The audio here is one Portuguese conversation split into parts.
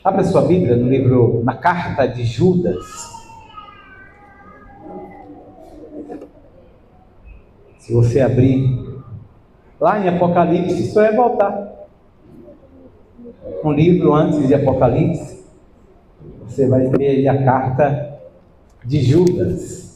Abra sua Bíblia no livro, na carta de Judas. Se você abrir lá em Apocalipse, isso é voltar. Um livro antes de Apocalipse, você vai ver aí a carta de Judas.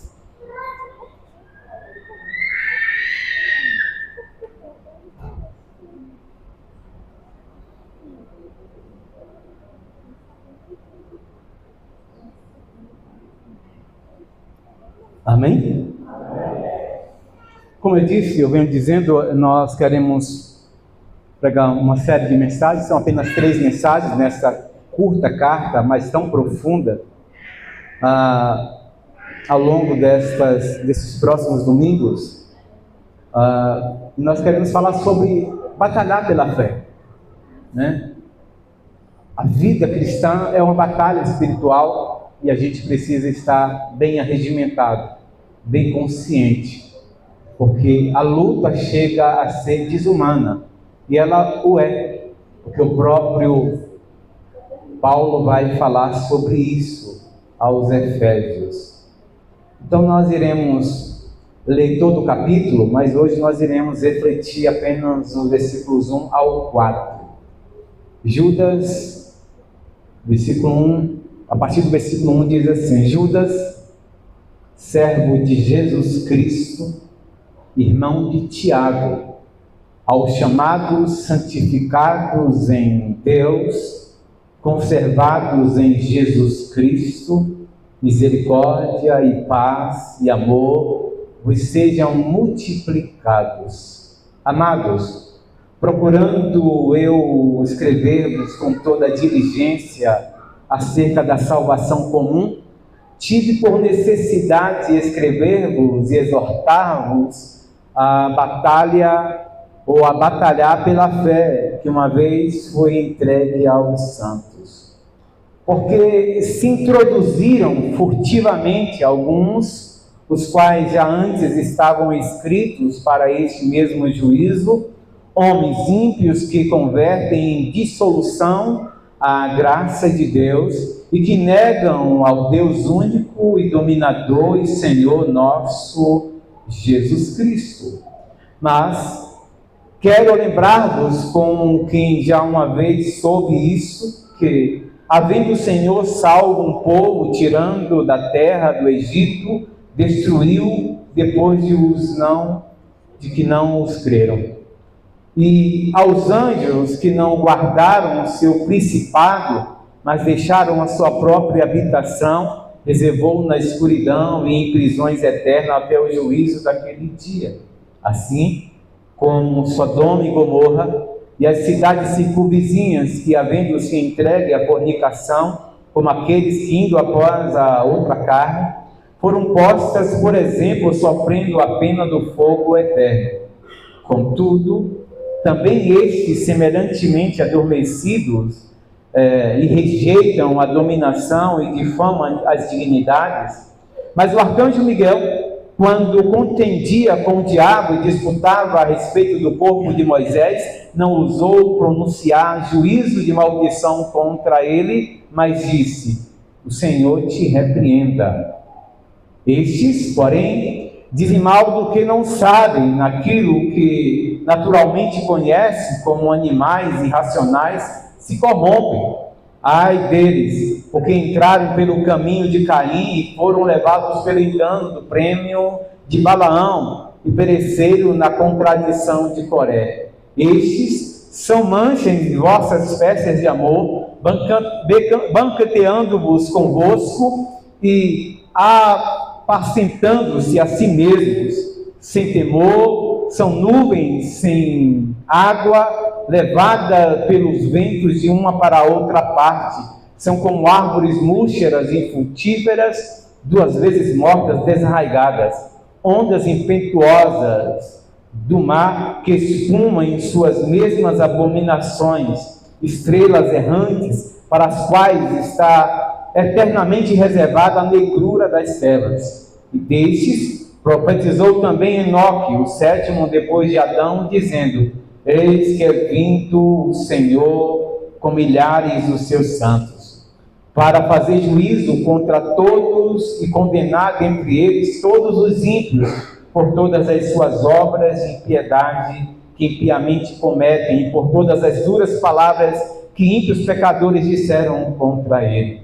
Amém? Como eu disse, eu venho dizendo, nós queremos pregar uma série de mensagens, são apenas 3 mensagens nessa curta carta, mas tão profunda, ao longo desses próximos domingos. Nós queremos falar sobre batalhar pela fé, né? A vida cristã é uma batalha espiritual e a gente precisa estar bem arregimentado, bem consciente, porque a luta chega a ser desumana, e ela o é, porque o próprio Paulo vai falar sobre isso aos Efésios. Então nós iremos ler todo o capítulo, mas hoje nós iremos refletir apenas os versículos 1 ao 4. Judas, versículo 1, a partir do versículo 1 diz assim: Judas, servo de Jesus Cristo, irmão de Tiago, aos chamados, santificados em Deus, conservados em Jesus Cristo, misericórdia e paz e amor vos sejam multiplicados. Amados, procurando eu escrever-vos com toda a diligência acerca da salvação comum, tive por necessidade escrever-vos e exortar-vos a batalha ou a batalhar pela fé que uma vez foi entregue aos santos. Porque se introduziram furtivamente alguns, os quais já antes estavam escritos para este mesmo juízo, homens ímpios que convertem em dissolução a graça de Deus e que negam ao Deus único e dominador e Senhor nosso Jesus Cristo. Mas quero lembrar-vos, como quem já uma vez soube isso, que havendo o Senhor salvo um povo, tirando da terra do Egito, destruiu depois de que não os creram. E aos anjos que não guardaram o seu principado, mas deixaram a sua própria habitação, reservou na escuridão e em prisões eternas até o juízo daquele dia. Assim como Sodoma e Gomorra e as cidades circunvizinhas, que havendo-se entregue à fornicação, como aqueles que indo após a outra carne, foram postas, por exemplo, sofrendo a pena do fogo eterno. Contudo, também estes, semelhantemente adormecidos, e rejeitam a dominação e difamam as dignidades. Mas o arcanjo Miguel, quando contendia com o diabo e disputava a respeito do corpo de Moisés, não ousou pronunciar juízo de maldição contra ele, mas disse: o Senhor te repreenda. Estes, porém, dizem mal do que não sabem, naquilo que naturalmente conhecem como animais irracionais, se corrompem. Ai deles, porque entraram pelo caminho de Caim e foram levados pelo engano do prêmio de Balaão e pereceram na contradição de Coré. Estes são manchas de vossas festas de amor, banqueteando-vos convosco e apacentando-se a si mesmos, sem temor, são nuvens sem água, levada pelos ventos de uma para outra parte, são como árvores múscaras e frutíferas, 2 vezes mortas, desarraigadas, ondas impetuosas do mar que espumam em suas mesmas abominações, estrelas errantes, para as quais está eternamente reservada a negrura das trevas. E destes profetizou também Enoque, o 7º depois de Adão, dizendo: eis que é vindo o Senhor com milhares dos seus santos, para fazer juízo contra todos e condenar dentre eles todos os ímpios por todas as suas obras de impiedade que impiamente cometem e por todas as duras palavras que ímpios pecadores disseram contra ele.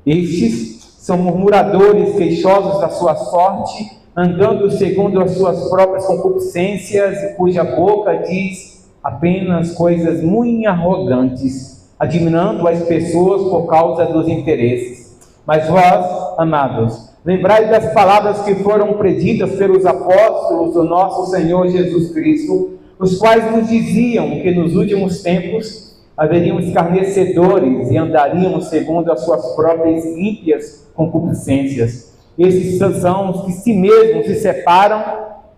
Estes são murmuradores, queixosos da sua sorte, andando segundo as suas próprias concupiscências, e cuja boca diz apenas coisas muito arrogantes, admirando as pessoas por causa dos interesses. Mas vós, amados, lembrai das palavras que foram preditas pelos apóstolos do nosso Senhor Jesus Cristo, os quais nos diziam que nos últimos tempos haveriam escarnecedores e andariam segundo as suas próprias ímpias concupiscências. Esses são os que si mesmos se separam,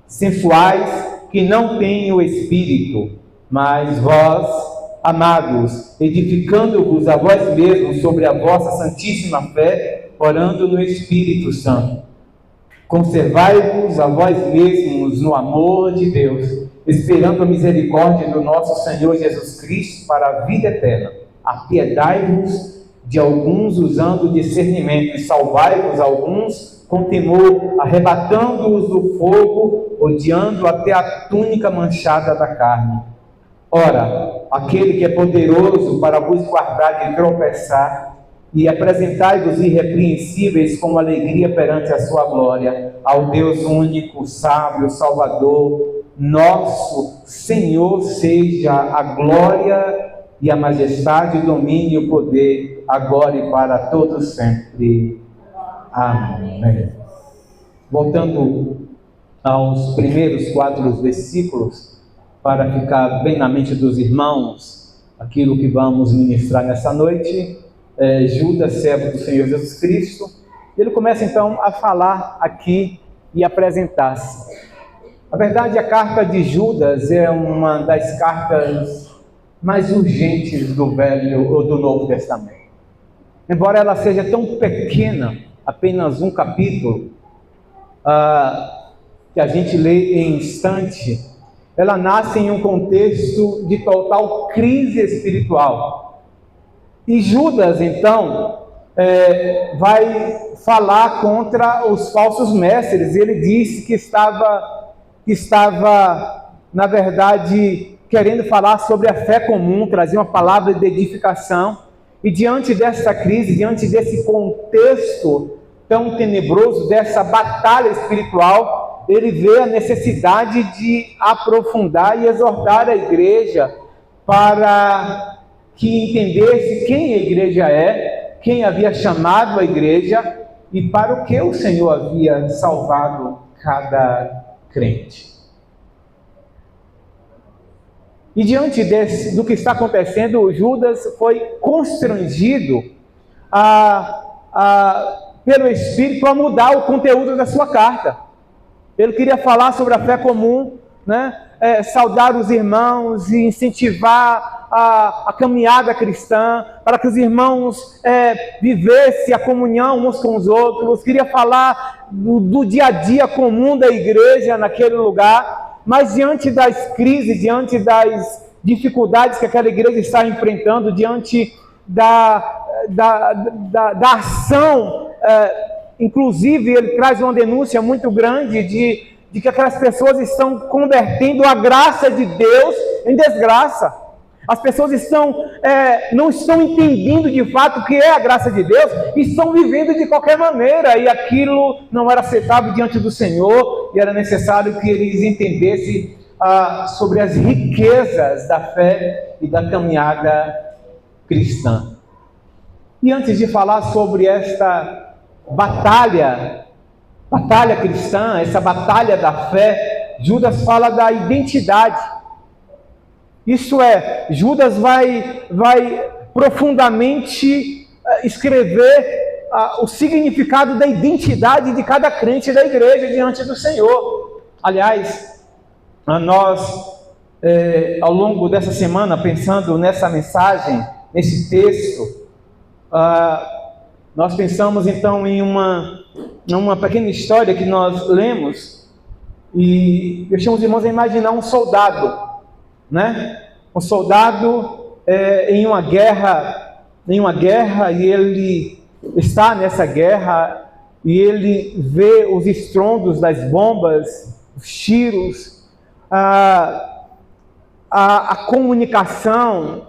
sensuais, que não têm o Espírito. Mas vós, amados, edificando-vos a vós mesmos sobre a vossa santíssima fé, orando no Espírito Santo, conservai-vos a vós mesmos no amor de Deus, esperando a misericórdia do nosso Senhor Jesus Cristo para a vida eterna. Apiedai-vos de alguns usando discernimento, e salvai-vos alguns com temor, arrebatando-os do fogo, odiando até a túnica manchada da carne. Ora, aquele que é poderoso para vos guardar de tropeçar, e apresentai-vos irrepreensíveis com alegria perante a sua glória, ao Deus único, sábio, Salvador, nosso Senhor, seja a glória e a majestade, o domínio e o poder, agora e para todos sempre. Amém. Voltando aos primeiros 4 versículos, para ficar bem na mente dos irmãos, aquilo que vamos ministrar nessa noite, Judas, servo do Senhor Jesus Cristo, ele começa então a falar aqui e apresentar-se. Na verdade, a carta de Judas é uma das cartas mais urgentes do Velho ou do Novo Testamento. Embora ela seja tão pequena, apenas um capítulo, que a gente lê em instante, ela nasce em um contexto de total crise espiritual. E Judas, então, vai falar contra os falsos mestres. Ele disse que estava, na verdade, querendo falar sobre a fé comum, trazer uma palavra de edificação. E diante dessa crise, diante desse contexto tão tenebroso, dessa batalha espiritual, ele vê a necessidade de aprofundar e exortar a igreja para que entendesse quem a igreja é, quem havia chamado a igreja e para o que o Senhor havia salvado cada crente. E diante do que está acontecendo, Judas foi constrangido pelo Espírito a mudar o conteúdo da sua carta. Ele queria falar sobre a fé comum, né? Saudar os irmãos e incentivar a caminhada cristã, para que os irmãos vivessem a comunhão uns com os outros. Queria falar do dia a dia comum da igreja naquele lugar, mas diante das crises, diante das dificuldades que aquela igreja está enfrentando, diante da ação, inclusive ele traz uma denúncia muito grande de que aquelas pessoas estão convertendo a graça de Deus em desgraça. As pessoas não estão entendendo de fato o que é a graça de Deus e estão vivendo de qualquer maneira, e aquilo não era aceitável diante do Senhor, e era necessário que eles entendessem sobre as riquezas da fé e da caminhada cristã. E antes de falar sobre esta batalha cristã, essa batalha da fé, Judas fala da identidade. Isso é, Judas vai profundamente escrever o significado da identidade de cada crente da igreja diante do Senhor. Aliás, nós, ao longo dessa semana, pensando nessa mensagem, nesse texto, nós pensamos então em uma pequena história que nós lemos, e deixamos os irmãos a imaginar um soldado, né? Um soldado em uma guerra em uma guerra e ele está nessa guerra e ele vê os estrondos das bombas, os tiros, a comunicação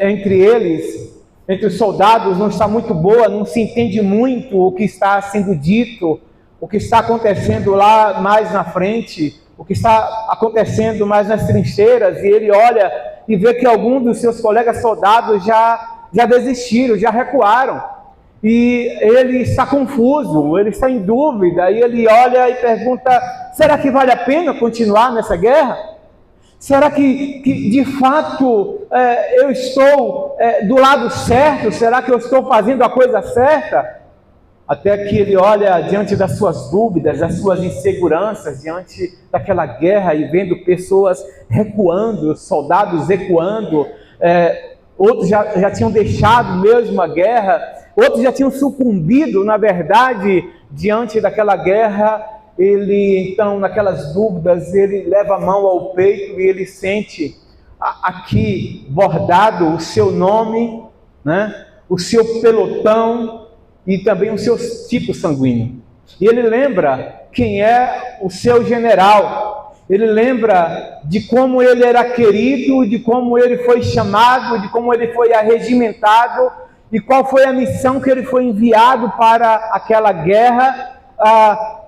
entre eles, entre os soldados, não está muito boa, não se entende muito o que está sendo dito, o que está acontecendo lá mais na frente, o que está acontecendo mais nas trincheiras, e ele olha e vê que alguns dos seus colegas soldados já desistiram, já recuaram, e ele está confuso, ele está em dúvida, e ele olha e pergunta: será que vale a pena continuar nessa guerra? Será que de fato eu estou do lado certo? Será que eu estou fazendo a coisa certa? Até que ele olha diante das suas dúvidas, das suas inseguranças, diante daquela guerra e vendo pessoas recuando, soldados recuando, outros já tinham deixado mesmo a guerra, outros já tinham sucumbido, na verdade, diante daquela guerra. Ele, então, naquelas dúvidas, ele leva a mão ao peito e ele sente aqui bordado o seu nome, né? O seu pelotão e também o seu tipo sanguíneo. E ele lembra quem é o seu general, ele lembra de como ele era querido, de como ele foi chamado, de como ele foi arregimentado e qual foi a missão que ele foi enviado para aquela guerra.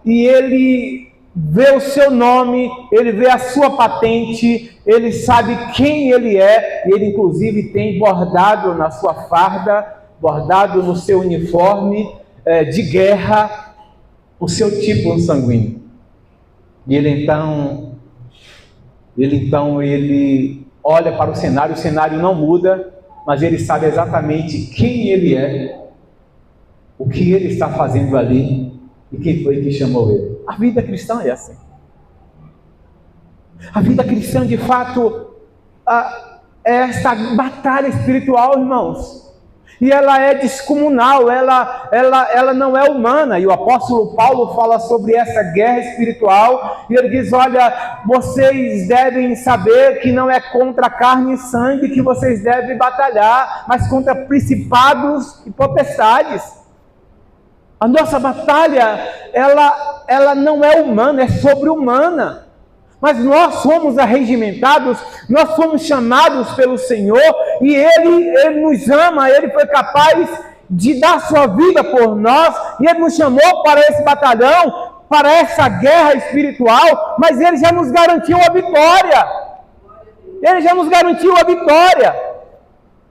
E ele vê o seu nome, ele vê a sua patente, ele sabe quem ele é, e ele inclusive tem bordado na sua farda, bordado no seu uniforme de guerra, o seu tipo sanguíneo. E ele olha para o cenário não muda, mas ele sabe exatamente quem ele é, o que ele está fazendo ali, e quem foi que chamou ele. A vida cristã é assim. A vida cristã, de fato, é essa batalha espiritual, irmãos. E ela é descomunal, ela não é humana. E o apóstolo Paulo fala sobre essa guerra espiritual. E ele diz: olha, vocês devem saber que não é contra carne e sangue que vocês devem batalhar, mas contra principados e potestades. A nossa batalha, ela não é humana, é sobre-humana. Mas nós somos arregimentados, nós somos chamados pelo Senhor, e Ele nos ama, Ele foi capaz de dar sua vida por nós, e Ele nos chamou para esse batalhão, para essa guerra espiritual, mas Ele já nos garantiu a vitória. Ele já nos garantiu a vitória.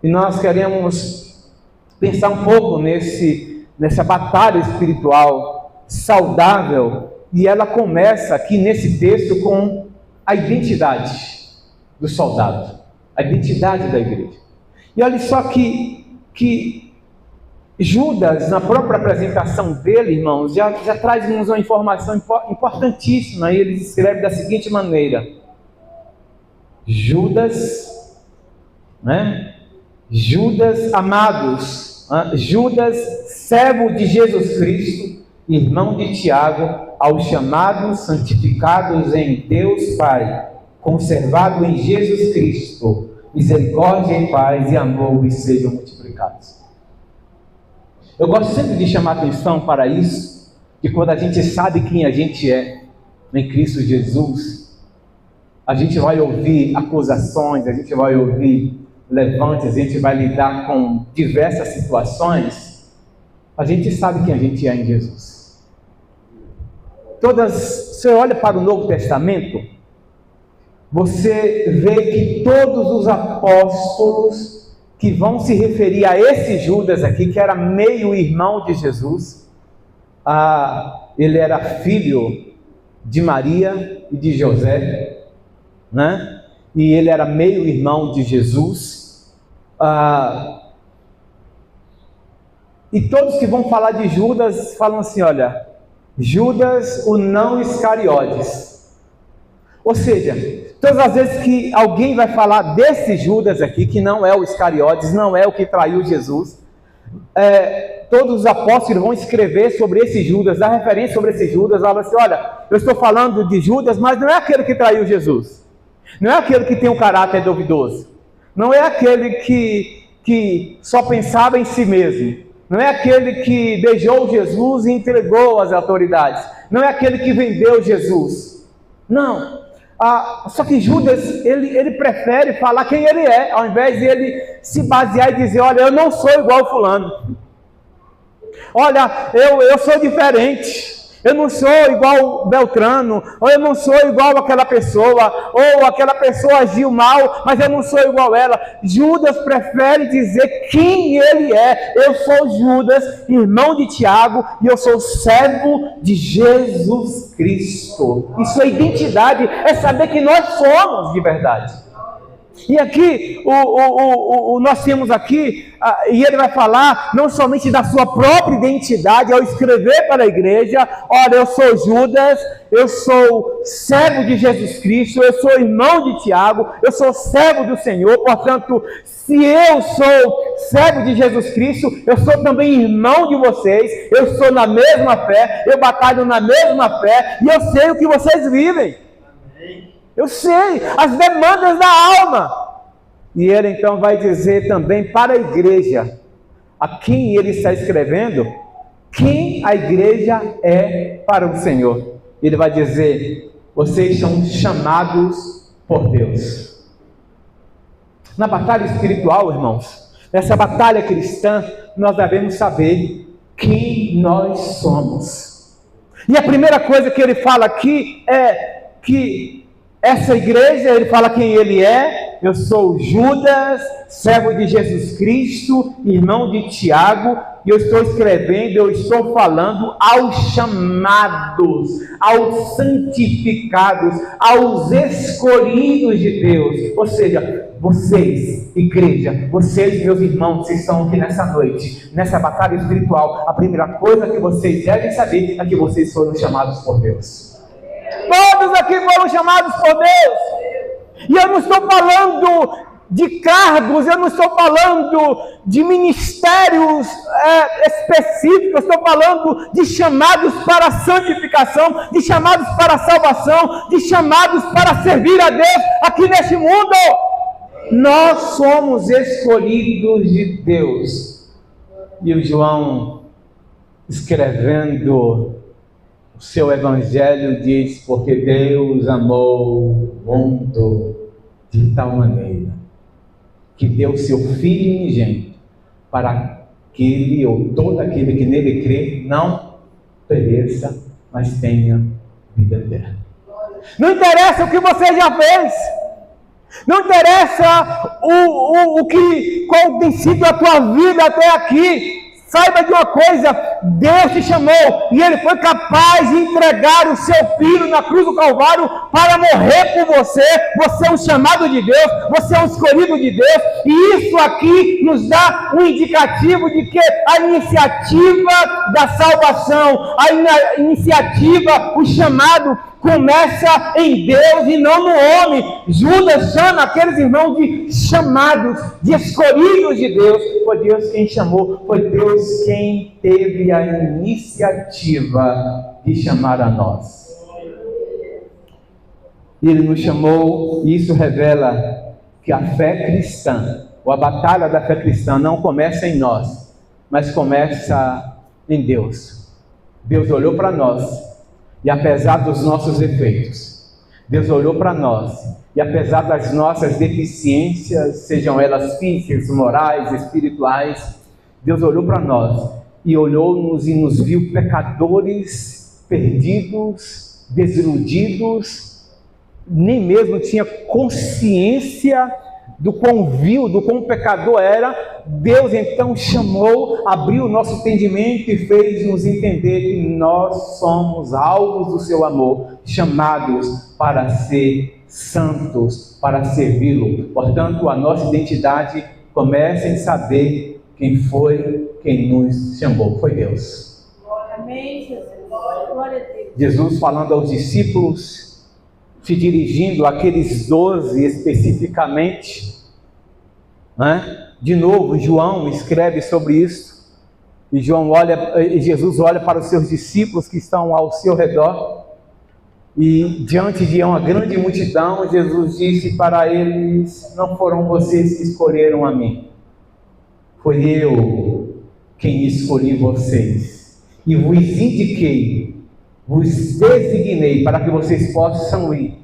E nós queremos pensar um pouco nessa batalha espiritual saudável, e ela começa aqui nesse texto com a identidade do soldado, a identidade da igreja. E olha só que Judas, na própria apresentação dele, irmãos, já traz-nos uma informação importantíssima, e ele escreve da seguinte maneira: Judas, né? Judas, amados, Judas, servo de Jesus Cristo, irmão de Tiago, aos chamados, santificados em Deus Pai, conservado em Jesus Cristo, misericórdia e paz e amor lhes sejam multiplicados. Eu gosto sempre de chamar atenção para isso, que quando a gente sabe quem a gente é em Cristo Jesus, a gente vai ouvir acusações, a gente vai ouvir levantes, a gente vai lidar com diversas situações, a gente sabe quem a gente é em Jesus. Você olha para o Novo Testamento, você vê que todos os apóstolos que vão se referir a esse Judas aqui, que era meio irmão de Jesus, ele era filho de Maria e de José, né? E ele era meio irmão de Jesus, e todos que vão falar de Judas falam assim: olha, Judas, o não Iscariotes. Ou seja, todas as vezes que alguém vai falar desse Judas aqui, que não é o Iscariotes, não é o que traiu Jesus, todos os apóstolos vão escrever sobre esse Judas, dar referência sobre esse Judas, falam assim: olha, eu estou falando de Judas, mas não é aquele que traiu Jesus, não é aquele que tem um caráter duvidoso, não é aquele que que só pensava em si mesmo. Não é aquele que beijou Jesus e entregou às autoridades. Não é aquele que vendeu Jesus. Não. Só que Judas, ele prefere falar quem ele é, ao invés de ele se basear e dizer, olha, eu não sou igual fulano. Olha, eu sou diferente. Eu não sou igual Beltrano, ou eu não sou igual aquela pessoa, ou aquela pessoa agiu mal, mas eu não sou igual ela. Judas prefere dizer quem ele é. Eu sou Judas, irmão de Tiago, e eu sou servo de Jesus Cristo. E sua identidade é saber que nós somos de verdade. E aqui, nós temos aqui, e ele vai falar não somente da sua própria identidade ao escrever para a igreja, olha, eu sou Judas, eu sou servo de Jesus Cristo, eu sou irmão de Tiago, eu sou servo do Senhor, portanto, se eu sou servo de Jesus Cristo, eu sou também irmão de vocês, eu sou na mesma fé, eu batalho na mesma fé, e eu sei o que vocês vivem. Eu sei as demandas da alma. E ele então vai dizer também para a igreja, a quem ele está escrevendo, quem a igreja é para o Senhor. Ele vai dizer, vocês são chamados por Deus. Na batalha espiritual, irmãos, nessa batalha cristã, nós devemos saber quem nós somos. E a primeira coisa que ele fala aqui é que essa igreja, ele fala quem ele é. Eu sou Judas, servo de Jesus Cristo, irmão de Tiago, e eu estou escrevendo, eu estou falando aos chamados, aos santificados, aos escolhidos de Deus. Ou seja, vocês, igreja, vocês, meus irmãos, vocês estão aqui nessa noite, nessa batalha espiritual. A primeira coisa que vocês devem saber é que vocês foram chamados por Deus. Todos aqui foram chamados por Deus. E eu não estou falando de cargos, eu não estou falando de ministérios específicos, eu estou falando de chamados para a santificação, de chamados para a salvação, de chamados para servir a Deus aqui neste mundo. Nós somos escolhidos de Deus. E o João, escrevendo o seu evangelho, diz, porque Deus amou o mundo de tal maneira que deu seu Filho unigênito para que ele ou todo aquele que nele crê não pereça, mas tenha vida eterna. Não interessa o que você já fez, não interessa qual tem sido a tua vida até aqui. Saiba de uma coisa, Deus te chamou e Ele foi capaz de entregar o seu Filho na cruz do Calvário para morrer por você. Você é um chamado de Deus, você é um escolhido de Deus, e isso aqui nos dá um indicativo de que a iniciativa da salvação, a iniciativa, o chamado começa em Deus e não no homem. Judas chama aqueles irmãos de chamados, de escolhidos de Deus. Foi Deus quem chamou, foi Deus quem teve a iniciativa de chamar a nós. E Ele nos chamou, e isso revela que a fé cristã, ou a batalha da fé cristã, não começa em nós, mas começa em Deus. Deus olhou para nós, e apesar dos nossos defeitos, Deus olhou para nós, e apesar das nossas deficiências, sejam elas físicas, morais, espirituais, Deus olhou para nós, e olhou-nos e nos viu pecadores, perdidos, desiludidos, nem mesmo tinha consciência do quão vil, do quão pecador era. Deus então chamou, abriu o nosso entendimento e fez nos entender que nós somos alvos do seu amor, chamados para ser santos, para servi-lo. Portanto, a nossa identidade começa em saber quem foi, quem nos chamou. Foi Deus. Amém, Jesus. Glória a Deus. Jesus falando aos discípulos, se dirigindo àqueles 12 especificamente, né? De novo, João escreve sobre isso, e Jesus olha para os seus discípulos que estão ao seu redor, e diante de uma grande multidão, Jesus disse para eles: não foram vocês que escolheram a mim, Foi eu quem escolhi vocês e vos indiquei, vos designei para que vocês possam ir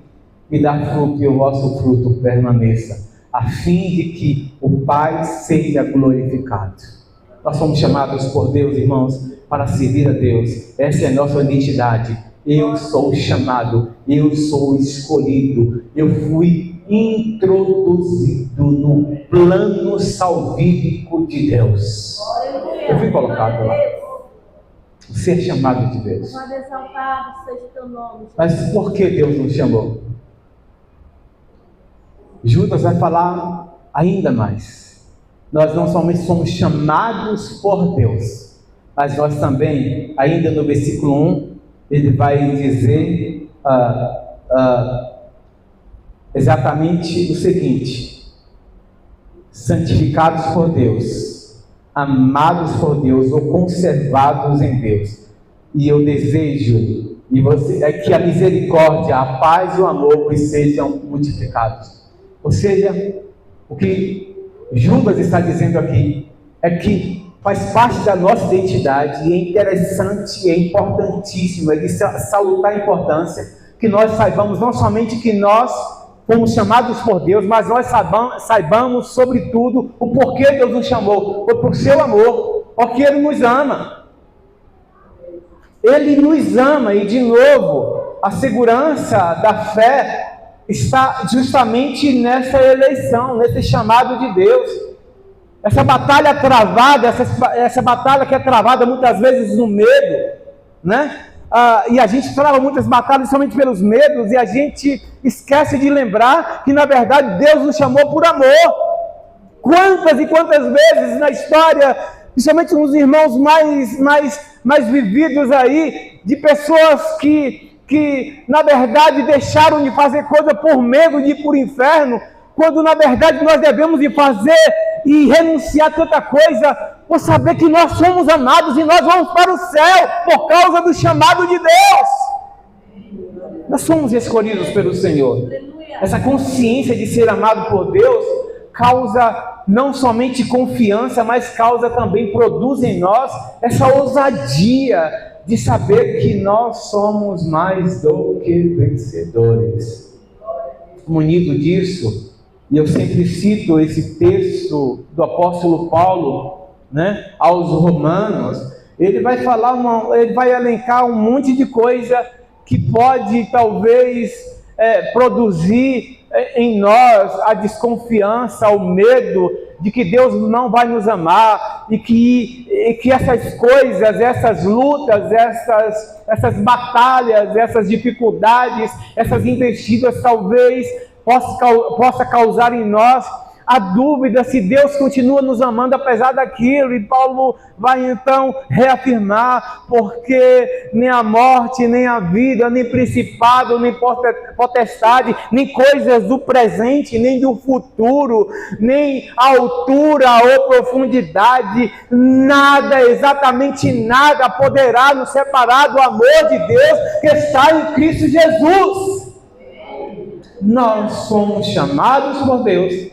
e dar fruto e o vosso fruto permaneça, a fim de que o Pai seja glorificado. Nós fomos chamados por Deus, irmãos, para servir a Deus. Essa é a nossa identidade. Eu sou chamado, eu sou escolhido, eu fui introduzido no plano salvífico de Deus. Eu fui colocado lá. Você é chamado de Deus. Mas por que Deus nos chamou? Judas vai falar ainda mais. Nós não somente somos chamados por Deus, mas nós também, ainda no versículo 1, ele vai dizer exatamente o seguinte: santificados por Deus, amados por Deus ou conservados em Deus. E eu desejo que a misericórdia, a paz e o amor sejam multiplicados. Ou seja, o que Judas está dizendo aqui é que faz parte da nossa identidade, e é interessante, é importantíssimo, é de salutar importância, que nós saibamos não somente que nós fomos chamados por Deus, mas nós saibamos sobretudo o porquê Deus nos chamou. Foi por seu amor, porque Ele nos ama. Ele nos ama, e de novo, a segurança da fé está justamente nessa eleição, nesse chamado de Deus. Essa batalha travada, essa batalha que é travada muitas vezes no medo, né? E a gente trava muitas batalhas somente pelos medos, e a gente esquece de lembrar que na verdade Deus nos chamou por amor. Quantas e quantas vezes na história, principalmente nos irmãos mais vividos aí, de pessoas que na verdade deixaram de fazer coisa por medo de ir para o inferno, quando na verdade nós devemos de fazer e renunciar a tanta coisa, por saber que nós somos amados e nós vamos para o céu, por causa do chamado de Deus. Nós somos escolhidos pelo Senhor. Essa consciência de ser amado por Deus causa não somente confiança, mas causa também, produz em nós essa ousadia de saber que nós somos mais do que vencedores. Munido disso, e eu sempre cito esse texto do apóstolo Paulo, né, aos Romanos, ele vai falar, ele vai elencar um monte de coisa que pode talvez produzir em nós a desconfiança, o medo de que Deus não vai nos amar, e que essas coisas, essas lutas, essas batalhas, essas dificuldades, essas investidas talvez possa causar em nós a dúvida se Deus continua nos amando apesar daquilo. E Paulo vai então reafirmar: porque nem a morte, nem a vida, nem principado, nem potestade, nem coisas do presente, nem do futuro, nem altura ou profundidade, nada, exatamente nada poderá nos separar do amor de Deus que está em Cristo Jesus. Nós somos chamados por Deus,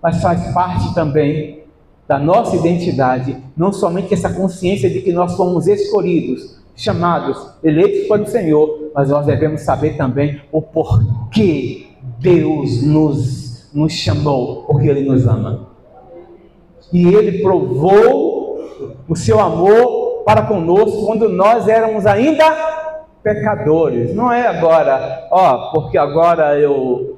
mas faz parte também da nossa identidade, não somente essa consciência de que nós fomos escolhidos, chamados, eleitos pelo Senhor, mas nós devemos saber também o porquê Deus nos chamou, porque Ele nos ama. E Ele provou o seu amor para conosco quando nós éramos ainda pecadores. Não é agora, porque agora eu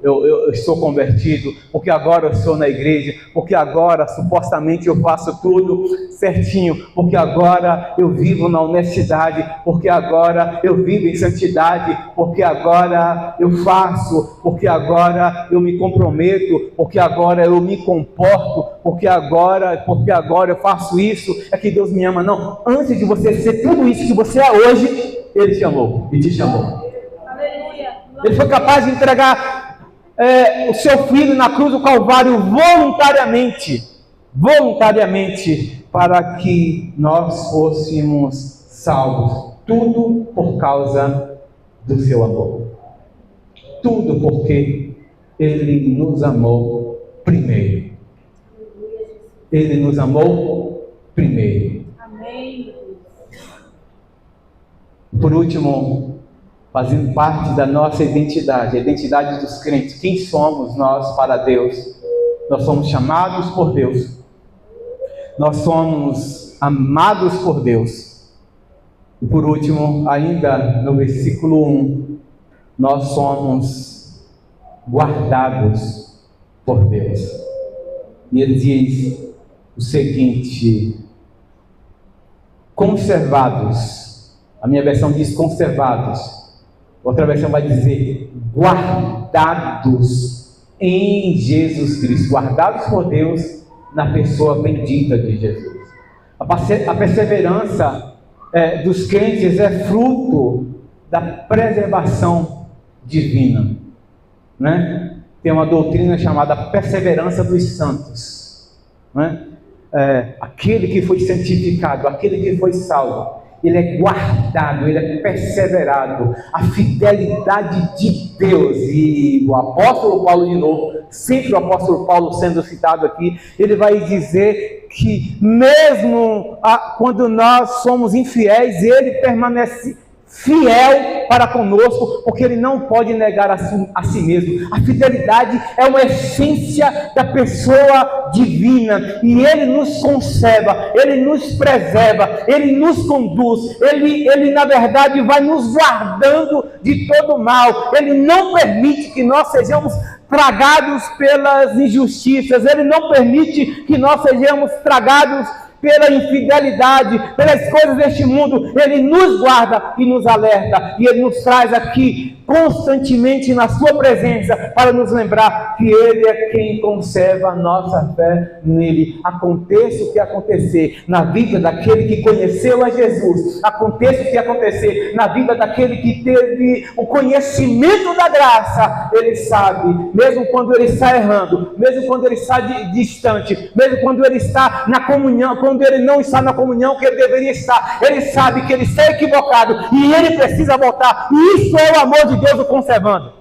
estou convertido, porque agora eu estou na igreja, porque agora supostamente eu faço tudo certinho, porque agora eu vivo na honestidade, porque agora eu vivo em santidade, porque agora eu faço, porque agora eu me comprometo, porque agora eu me comporto, porque agora eu faço isso, é que Deus me ama. Não, antes de você ser tudo isso que você é hoje, Ele te amou e te chamou. Ele foi capaz de entregar o seu filho na cruz do Calvário voluntariamente, para que nós fôssemos salvos. Tudo por causa do seu amor. Tudo porque Ele nos amou primeiro. Ele nos amou primeiro. Amém. Por último, fazendo parte da nossa identidade, a identidade dos crentes, quem somos nós para Deus? Nós somos chamados por Deus. Nós somos amados por Deus. E por último, ainda no versículo 1, nós somos guardados por Deus. E ele diz o seguinte: conservados. A minha versão diz conservados. Outra versão vai dizer guardados em Jesus Cristo. Guardados por Deus na pessoa bendita de Jesus. A perseverança dos crentes é fruto da preservação divina, né? Tem uma doutrina chamada perseverança dos santos, né? Aquele que foi santificado, aquele que foi salvo, ele é guardado, ele é perseverado. A fidelidade de Deus. E o apóstolo Paulo, de novo, sempre o apóstolo Paulo sendo citado aqui, ele vai dizer que mesmo quando nós somos infiéis, ele permanece fiel para conosco, porque ele não pode negar a si mesmo. A fidelidade é uma essência da pessoa divina, e ele nos conserva, ele nos preserva, ele nos conduz, ele na verdade vai nos guardando de todo mal. Ele não permite que nós sejamos tragados pelas injustiças, ele não permite que nós sejamos tragados pela infidelidade, pelas coisas deste mundo. Ele nos guarda e nos alerta, e ele nos traz aqui constantemente na sua presença para nos lembrar que ele é quem conserva a nossa fé nele. Aconteça o que acontecer na vida daquele que conheceu a Jesus, aconteça o que acontecer na vida daquele que teve o conhecimento da graça, ele sabe, mesmo quando ele está errando, mesmo quando ele está distante, mesmo quando ele está na comunhão, quando ele não está na comunhão que ele deveria estar, ele sabe que ele está equivocado e ele precisa voltar. E isso é o amor de Deus o conservando.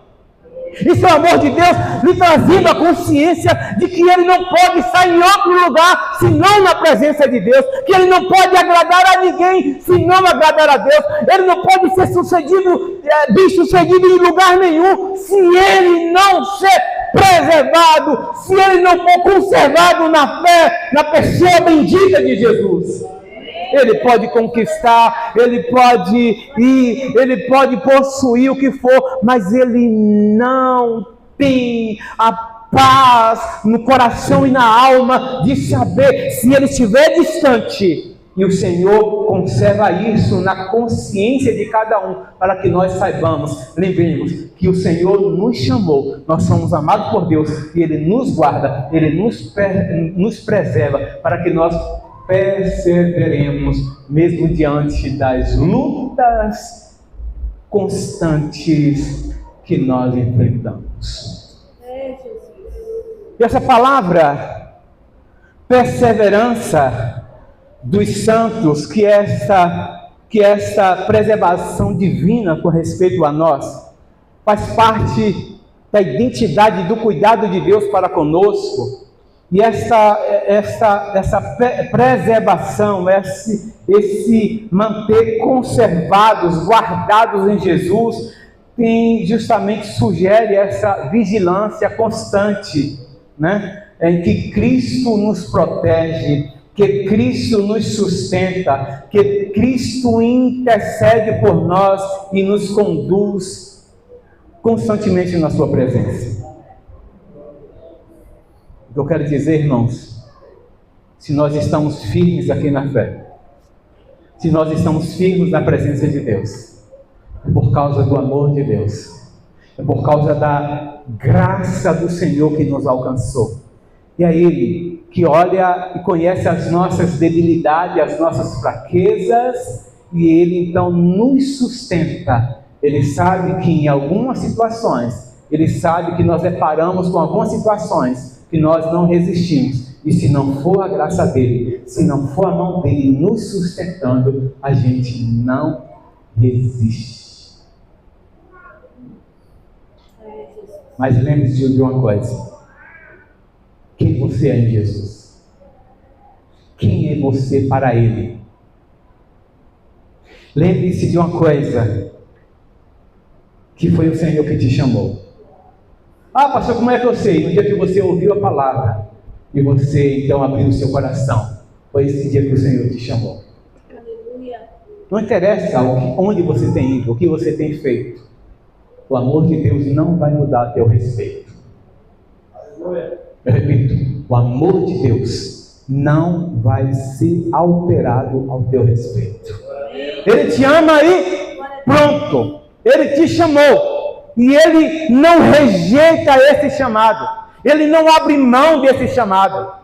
Isso é o amor de Deus lhe trazendo a consciência de que ele não pode estar em outro lugar senão na presença de Deus, que ele não pode agradar a ninguém senão agradar a Deus. Ele não pode ser bem sucedido em lugar nenhum se ele não ser preservado, se ele não for conservado na fé, na pessoa bendita de Jesus. Ele pode conquistar, ele pode ir, ele pode possuir o que for, mas ele não tem a paz no coração e na alma de saber, se ele estiver distante. E o Senhor conserva isso na consciência de cada um, para que nós saibamos, lembremos que o Senhor nos chamou, nós somos amados por Deus, e Ele nos guarda, Ele nos preserva, para que nós perseveremos, mesmo diante das lutas constantes que nós enfrentamos. E essa palavra, perseverança dos santos, que esta preservação divina com respeito a nós, faz parte da identidade do cuidado de Deus para conosco. E essa preservação, esse manter conservados, guardados em Jesus, sugere essa vigilância constante, né? Em que Cristo nos protege, que Cristo nos sustenta, que Cristo intercede por nós e nos conduz constantemente na sua presença. O que eu quero dizer, irmãos, se nós estamos firmes aqui na fé, se nós estamos firmes na presença de Deus, é por causa do amor de Deus, é por causa da graça do Senhor que nos alcançou. E é Ele que olha e conhece as nossas debilidades, as nossas fraquezas, e Ele então nos sustenta. Ele sabe que em algumas situações, Ele sabe que nós deparamos com algumas situações que nós não resistimos, e se não for a graça dele, se não for a mão dele nos sustentando, a gente não resiste. Mas lembre-se de uma coisa: quem você é em Jesus. Quem é você para Ele? Lembre-se de uma coisa, que foi o Senhor que te chamou. Ah, pastor, como é que eu sei? No dia que você ouviu a palavra e você então abriu o seu coração, foi esse dia que o Senhor te chamou. Aleluia. Não interessa onde você tem ido, o que você tem feito, o amor de Deus não vai mudar a teu respeito. Aleluia. Eu repito, o amor de Deus não vai ser alterado ao teu respeito. Ele te ama aí, pronto. Ele te chamou e Ele não rejeita esse chamado. Ele não abre mão desse chamado.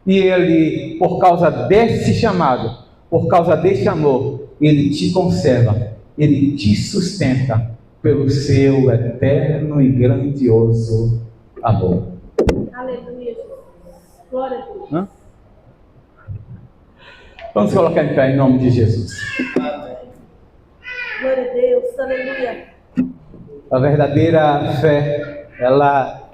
E Ele, por causa desse chamado, por causa desse amor, Ele te conserva, Ele te sustenta pelo seu eterno e grandioso amor. Aleluia. Glória a Deus. Hã? Vamos colocar em pé em nome de Jesus. Glória a Deus. Aleluia. A verdadeira fé, ela